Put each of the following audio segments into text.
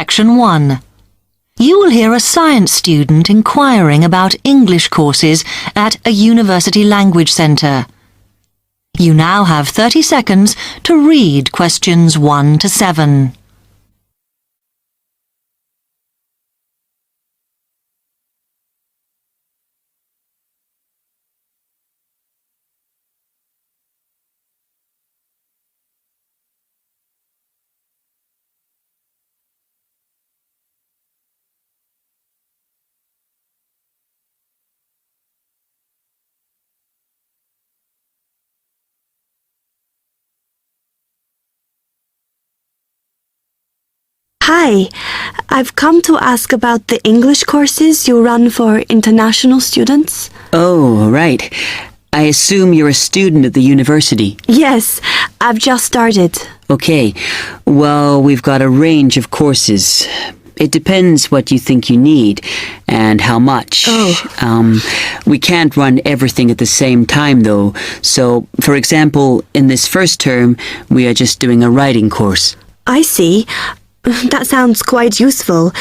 Section 1. You will hear a science student inquiring about English courses at a university language centre. You now have 30 seconds to read questions 1 to 7. Hi, I've come to ask about the English courses you run for international students. Oh, right. I assume you're a student at the university. Yes, I've just started. Okay. Well, we've got a range of courses. It depends what you think you need and how much. We can't run everything at the same time, though. So, for example, in this first term, we are just doing a writing course. I see. That sounds quite useful.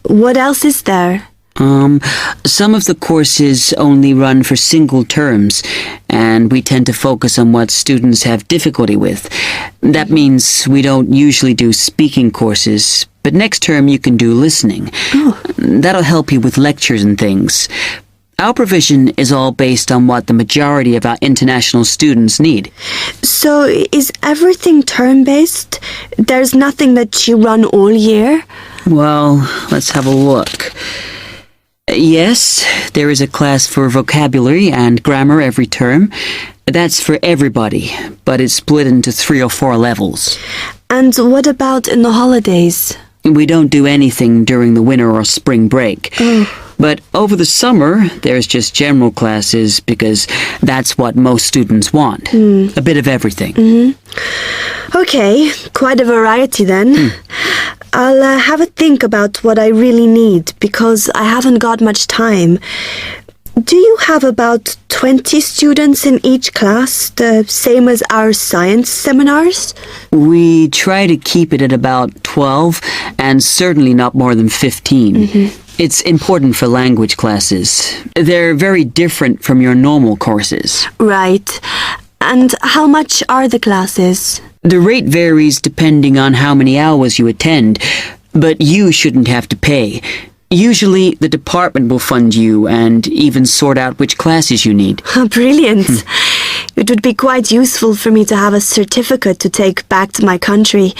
What else is there? Some of the courses only run for single terms, and we tend to focus on what students have difficulty with. That means we don't usually do speaking courses, but next term you can do listening. That'll help you with lectures and things. Our provision is all based on what the majority of our international students need. So, is everything term-based? There's nothing that you run all year? Well, let's have a look. Yes, there is a class for vocabulary and grammar every term. That's for everybody, but it's split into 3 or 4 levels. And what about in the holidays? We don't do anything during the winter or spring break. But over the summer, there's just general classes because that's what most students want. A bit of everything. Okay, quite a variety then. I'll have a think about what I really need because I haven't got much time. Do you have about 20 students in each class, the same as our science seminars? We try to keep it at about 12 and certainly not more than 15. It's important for language classes. They're very different from your normal courses. Right. And how much are the classes? The rate varies depending on how many hours you attend, but you shouldn't have to pay. Usually, the department will fund you and even sort out which classes you need. Brilliant. It would be quite useful for me to have a certificate to take back to my country.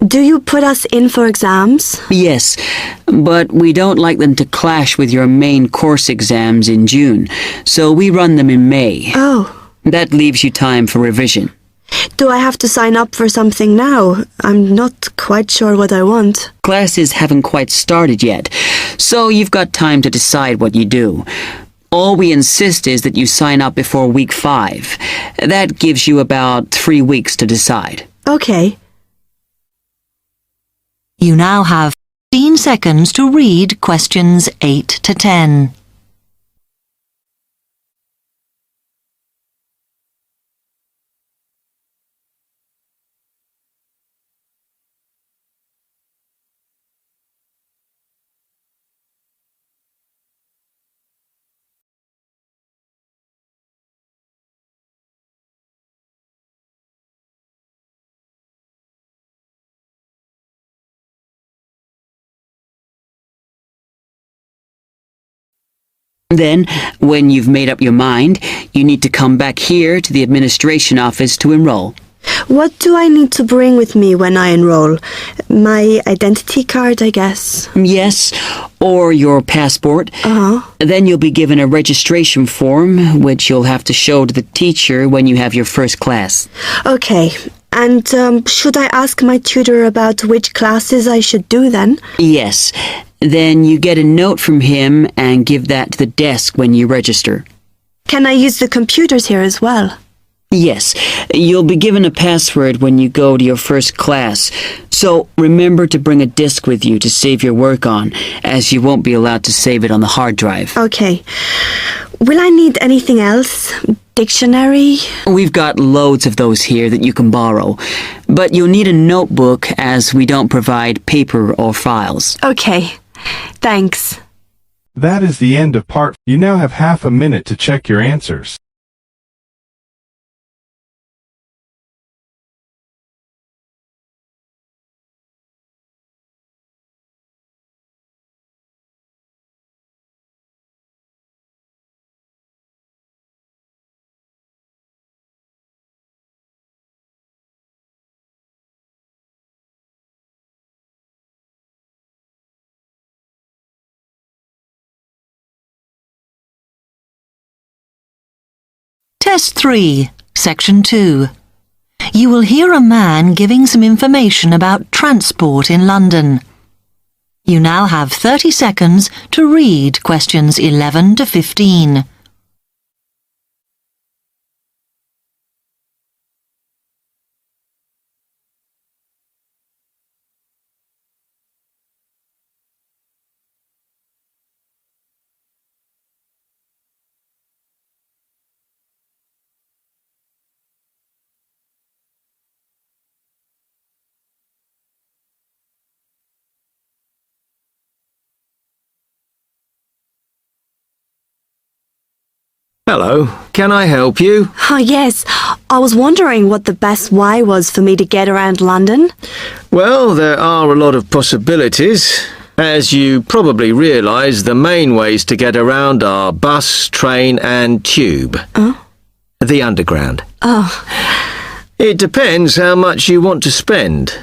Do you put us in for exams? Yes, but we don't like them to clash with your main course exams in June, so we run them in May. That leaves you time for revision. Do I have to sign up for something now? I'm not quite sure what I want. Classes haven't quite started yet, so you've got time to decide what you do. All we insist is that you sign up before week 5. That gives you about 3 weeks to decide. Okay. You now have 15 seconds to read questions 8 to 10. Then, when you've made up your mind, you need to come back here to the administration office to enroll. What do I need to bring with me when I enroll? My identity card, I guess. Yes, or your passport. Then you'll be given a registration form, which you'll have to show to the teacher when you have your first class. Okay. And should I ask my tutor about which classes I should do then? Yes. Then you get a note from him and give that to the desk when you register. Can I use the computers here as well? Yes. You'll be given a password when you go to your first class. So remember to bring a disk with you to save your work on, as you won't be allowed to save it on the hard drive. Okay. Will I need anything else? dictionary? We've got loads of those here that you can borrow, but you'll need a notebook as we don't provide paper or files. Okay, thanks. That is the end of part. You now have half a minute to check your answers. Test 3, Section 2. You will hear a man giving some information about transport in London. You now have 30 seconds to read questions 11 to 15. Hello, can I help you? Oh, yes. I was wondering what the best way was for me to get around London. Well, there are a lot of possibilities. As you probably realise, the main ways to get around are bus, train and tube. Oh? The underground. Oh. It depends how much you want to spend.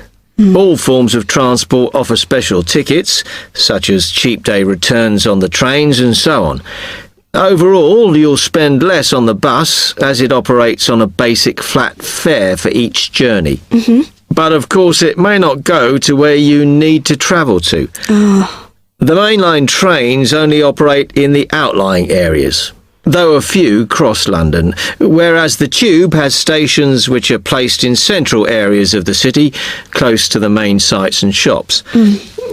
All forms of transport offer special tickets, such as cheap day returns on the trains and so on. Overall, you'll spend less on the bus as it operates on a basic flat fare for each journey. Mm-hmm. But of course it may not go to where you need to travel to. Oh. The mainline trains only operate in the outlying areas, though a few cross London, whereas the tube has stations which are placed in central areas of the city, close to the main sites and shops.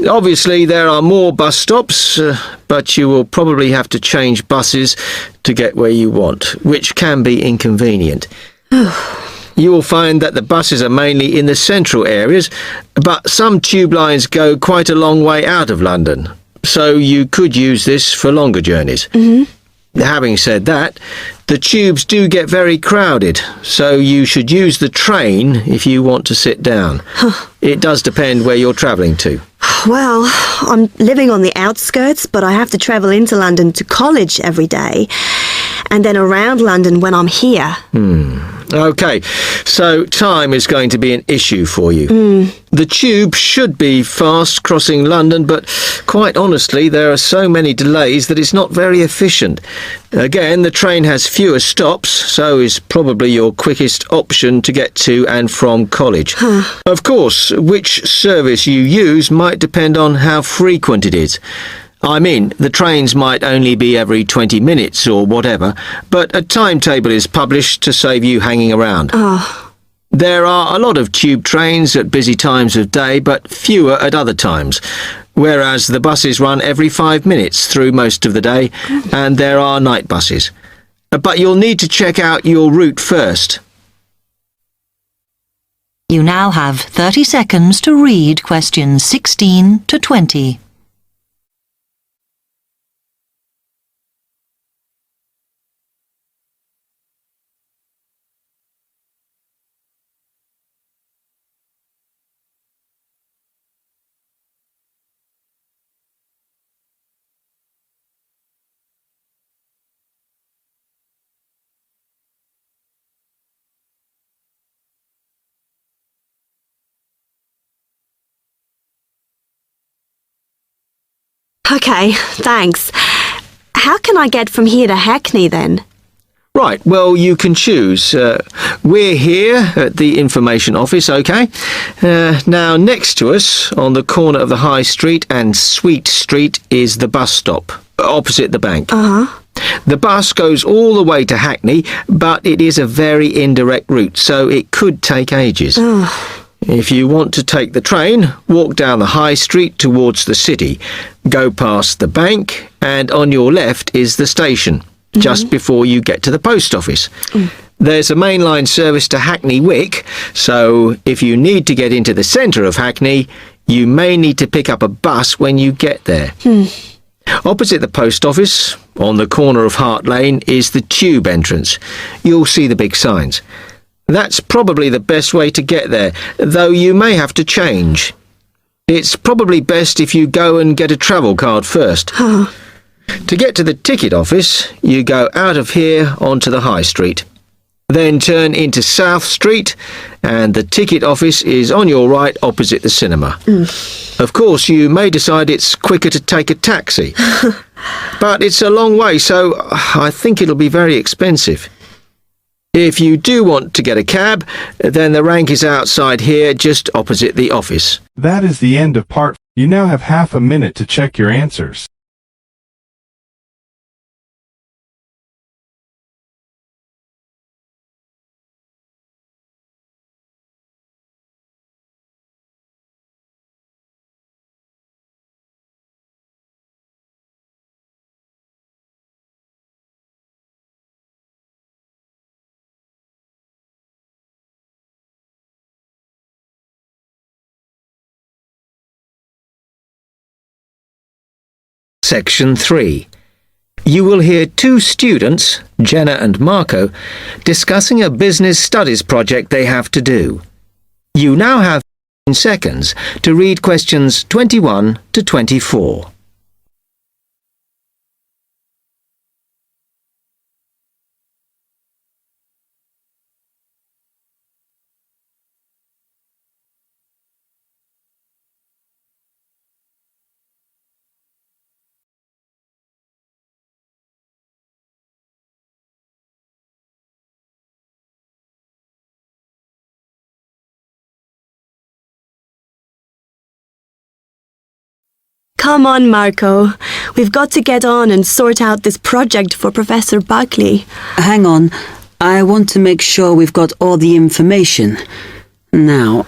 Obviously, there are more bus stops, but you will probably have to change buses to get where you want, which can be inconvenient. You will find that the buses are mainly in the central areas, but some tube lines go quite a long way out of London, so you could use this for longer journeys. Mm-hmm. Having said that, the tubes do get very crowded, so you should use the train if you want to sit down. It does depend where you're travelling to. Well, I'm living on the outskirts, but I have to travel into London to college every day, and then around London when I'm here. OK, so time is going to be an issue for you. The tube should be fast crossing London, but quite honestly, there are so many delays that it's not very efficient. Again, the train has fewer stops, so is probably your quickest option to get to and from college. Of course, which service you use might depend on how frequent it is. I mean, the trains might only be every 20 minutes or whatever, but a timetable is published to save you hanging around. Oh. There are a lot of tube trains at busy times of day, but fewer at other times, whereas the buses run every 5 minutes through most of the day, and there are night buses. But you'll need to check out your route first. You now have 30 seconds to read questions 16 to 20. Okay, thanks. How can I get from here to Hackney then? Right, well, you can choose. We're here at the information office, OK? Now, next to us, on the corner of the High Street and Sweet Street, is the bus stop, opposite the bank. Uh-huh. The bus goes all the way to Hackney, but it is a very indirect route, so it could take ages. If you want to take the train, walk down the High Street towards the city, go past the bank, and on your left is the station. just before you get to the post office. There's a mainline service to Hackney Wick, so if you need to get into the centre of Hackney, you may need to pick up a bus when you get there. Opposite the post office, on the corner of Hart Lane, is the tube entrance. You'll see the big signs. That's probably the best way to get there, though you may have to change. It's probably best if you go and get a travel card first. To get to the ticket office, you go out of here onto the High Street. Then turn into South Street, and the ticket office is on your right opposite the cinema. Of course, you may decide it's quicker to take a taxi. But it's a long way, so I think it'll be very expensive. If you do want to get a cab, then the rank is outside here, just opposite the office. That is the end of part. You now have half a minute to check your answers. Section 3. You will hear two students, Jenna and Marco, discussing a business studies project they have to do. You now have 15 seconds to read questions 21 to 24. Come on, Marco. We've got to get on and sort out this project for Professor Buckley. Hang on. I want to make sure we've got all the information. Now,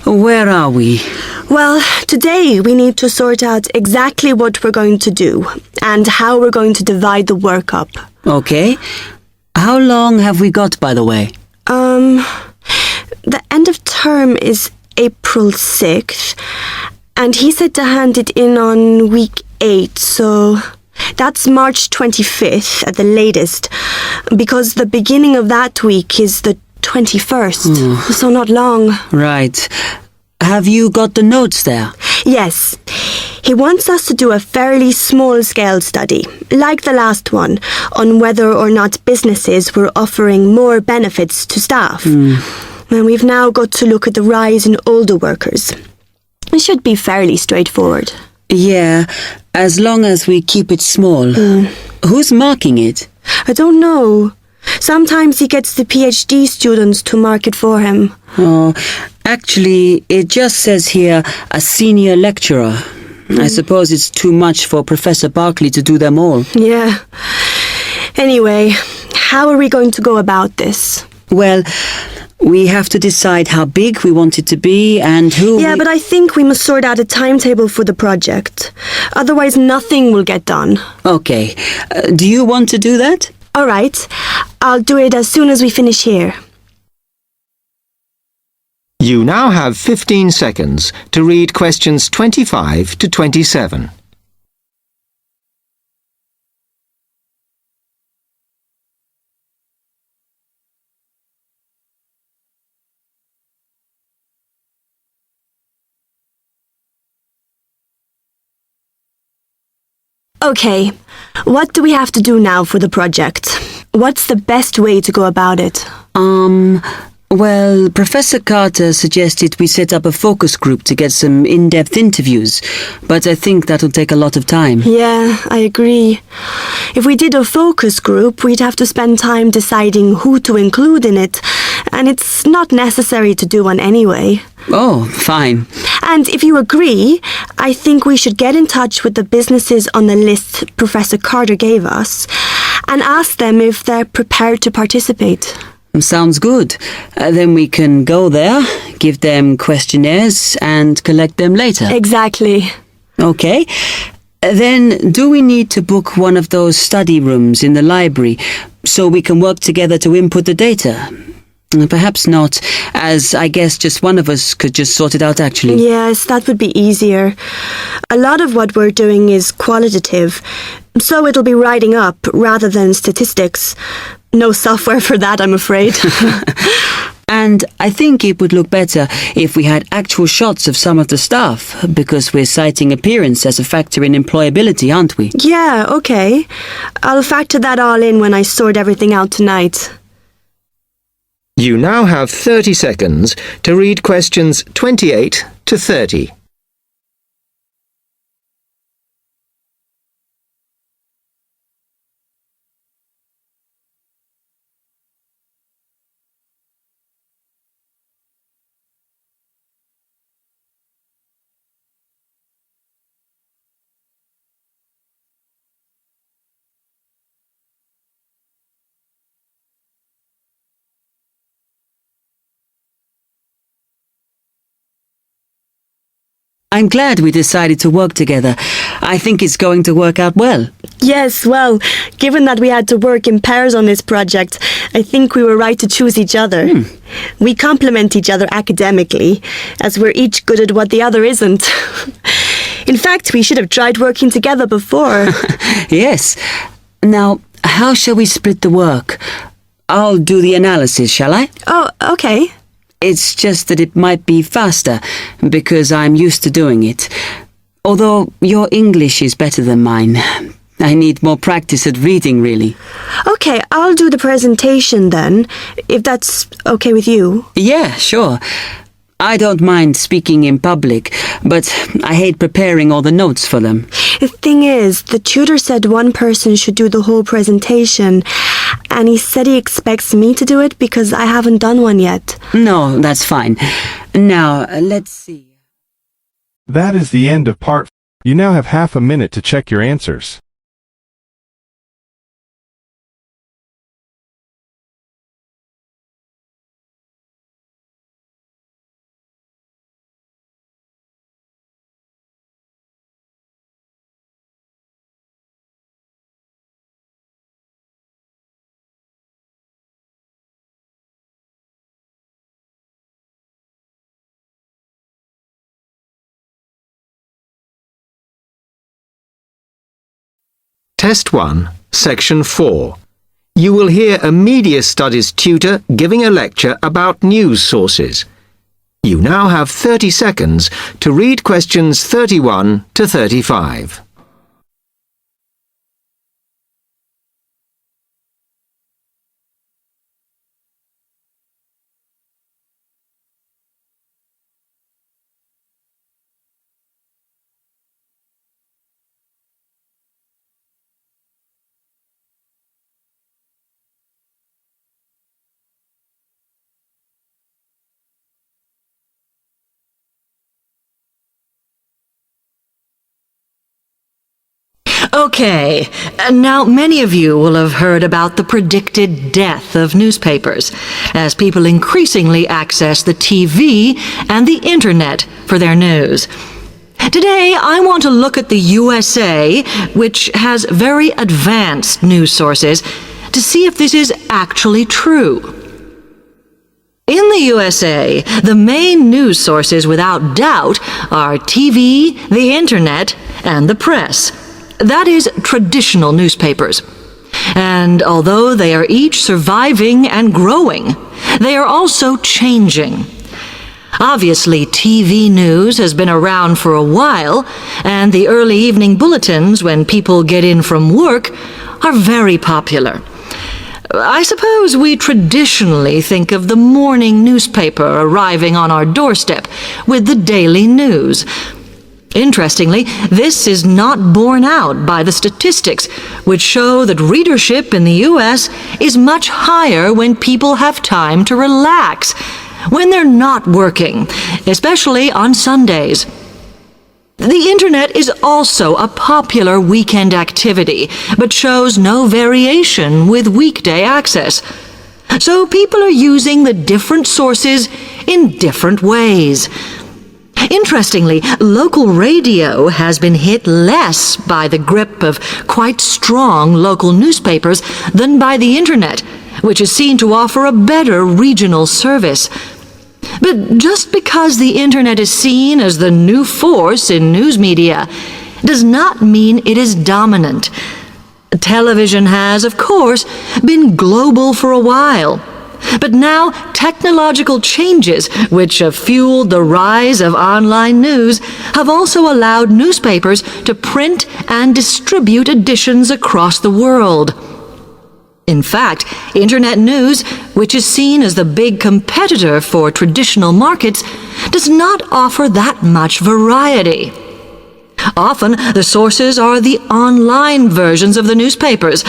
where are we? Well, today we need to sort out exactly what we're going to do and how we're going to divide the work up. Okay. How long have we got, by the way? The end of term is April 6th. And he said to hand it in on week 8, so that's March 25th at the latest, because the beginning of that week is the 21st, so not long. Right. Have you got the notes there? Yes. He wants us to do a fairly small-scale study, like the last one, on whether or not businesses were offering more benefits to staff. And we've now got to look at the rise in older workers. It should be fairly straightforward. Yeah, as long as we keep it small. Who's marking it? I don't know. Sometimes he gets the PhD students to mark it for him. Oh, actually, it just says here, a senior lecturer. I suppose it's too much for Professor Barclay to do them all. Yeah. Anyway, how are we going to go about this? Well, we have to decide how big we want it to be and who... Yeah, but I think we must sort out a timetable for the project. Otherwise, nothing will get done. Okay. Do you want to do that? All right. I'll do it as soon as we finish here. You now have 15 seconds to read questions 25 to 27. Okay, what do we have to do now for the project? What's the best way to go about it? Well, Professor Carter suggested we set up a focus group to get some in-depth interviews, but I think that'll take a lot of time. Yeah, I agree. If we did a focus group, we'd have to spend time deciding who to include in it, and it's not necessary to do one anyway. Oh, fine. And if you agree, I think we should get in touch with the businesses on the list Professor Carter gave us and ask them if they're prepared to participate. Sounds good. Then we can go there, give them questionnaires and collect them later. Exactly. Okay. Then, do we need to book one of those study rooms in the library so we can work together to input the data? Perhaps not, as I guess just one of us could just sort it out actually. Yes, that would be easier. A lot of what we're doing is qualitative, so it'll be writing up rather than statistics. No software for that, I'm afraid. And I think it would look better if we had actual shots of some of the staff, because we're citing appearance as a factor in employability, aren't we? Yeah, okay. I'll factor that all in when I sort everything out tonight. You now have 30 seconds to read questions 28 to 30. I'm glad we decided to work together. I think it's going to work out well. Yes, well, given that we had to work in pairs on this project, I think we were right to choose each other. We complement each other academically, as we're each good at what the other isn't. In fact, we should have tried working together before. Yes. Now, how shall we split the work? I'll do the analysis, shall I? Oh, okay. It's just that it might be faster, because I'm used to doing it. Although your English is better than mine. I need more practice at reading, really. Okay, I'll do the presentation then, if that's okay with you. Yeah, sure. I don't mind speaking in public, but I hate preparing all the notes for them. The thing is, the tutor said one person should do the whole presentation, and he said he expects me to do it because I haven't done one yet. No, that's fine. Now, let's see. That is the end of part. You now have half a minute to check your answers. Test 1, Section 4. You will hear a media studies tutor giving a lecture about news sources. You now have 30 seconds to read questions 31 to 35. Okay, now many of you will have heard about the predicted death of newspapers, as people increasingly access the TV and the internet for their news. Today, I want to look at the USA, which has very advanced news sources, to see if this is actually true. In the USA, the main news sources without doubt are TV, the internet, and the press. That is, traditional newspapers. And although they are each surviving and growing, they are also changing. Obviously, TV news has been around for a while, and the early evening bulletins when people get in from work are very popular. I suppose we traditionally think of the morning newspaper arriving on our doorstep with the daily news. Interestingly, this is not borne out by the statistics, which show that readership in the U.S. is much higher when people have time to relax, when they're not working, especially on Sundays. The internet is also a popular weekend activity, but shows no variation with weekday access. So people are using the different sources in different ways. Interestingly, local radio has been hit less by the grip of quite strong local newspapers than by the internet, which is seen to offer a better regional service. But just because the internet is seen as the new force in news media does not mean it is dominant. Television has, of course, been global for a while. But now technological changes, which have fueled the rise of online news, have also allowed newspapers to print and distribute editions across the world. In fact, Internet news, which is seen as the big competitor for traditional markets, does not offer that much variety. Often, the sources are the online versions of the newspapers,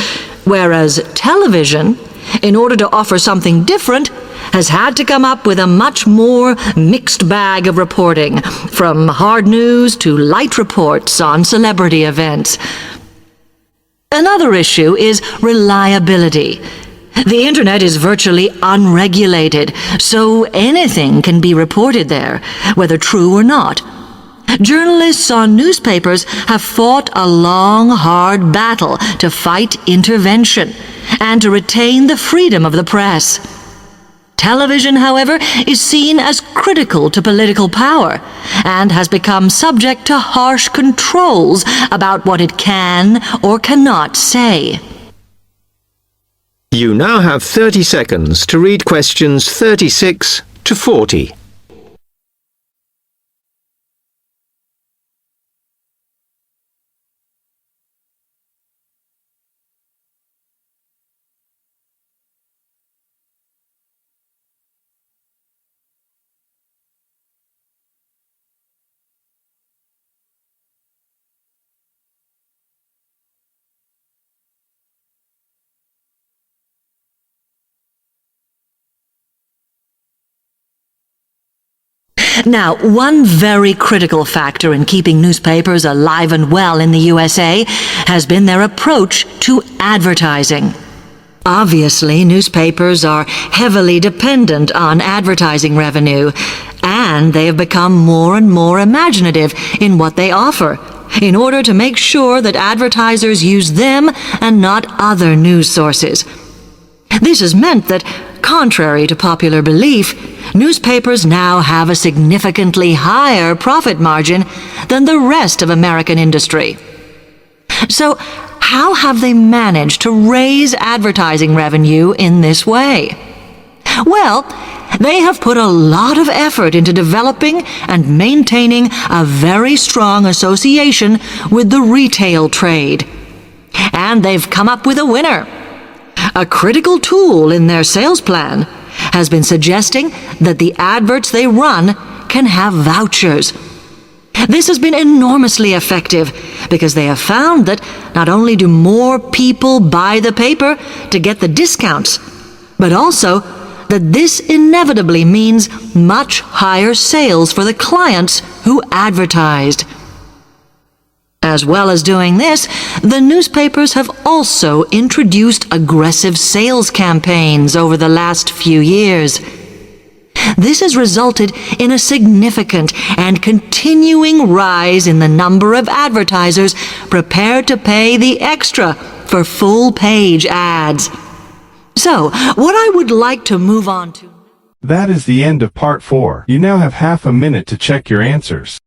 whereas television, in order to offer something different, has had to come up with a much more mixed bag of reporting, from hard news to light reports on celebrity events. Another issue is reliability. The internet is virtually unregulated, so anything can be reported there, whether true or not. Journalists on newspapers have fought a long, hard battle to fight intervention and to retain the freedom of the press. Television, however, is seen as critical to political power and has become subject to harsh controls about what it can or cannot say. You now have 30 seconds to read questions 36 to 40. Now, one very critical factor in keeping newspapers alive and well in the USA has been their approach to advertising. Obviously, newspapers are heavily dependent on advertising revenue, and they have become more and more imaginative in what they offer, in order to make sure that advertisers use them and not other news sources. This has meant that, contrary to popular belief, newspapers now have a significantly higher profit margin than the rest of American industry. So, how have they managed to raise advertising revenue in this way? Well, they have put a lot of effort into developing and maintaining a very strong association with the retail trade. And they've come up with a winner. A critical tool in their sales plan has been suggesting that the adverts they run can have vouchers. This has been enormously effective because they have found that not only do more people buy the paper to get the discounts, but also that this inevitably means much higher sales for the clients who advertised. As well as doing this, the newspapers have also introduced aggressive sales campaigns over the last few years. This has resulted in a significant and continuing rise in the number of advertisers prepared to pay the extra for full-page ads. So, what I would like to move on to... That is the end of part 4. You now have half a minute to check your answers.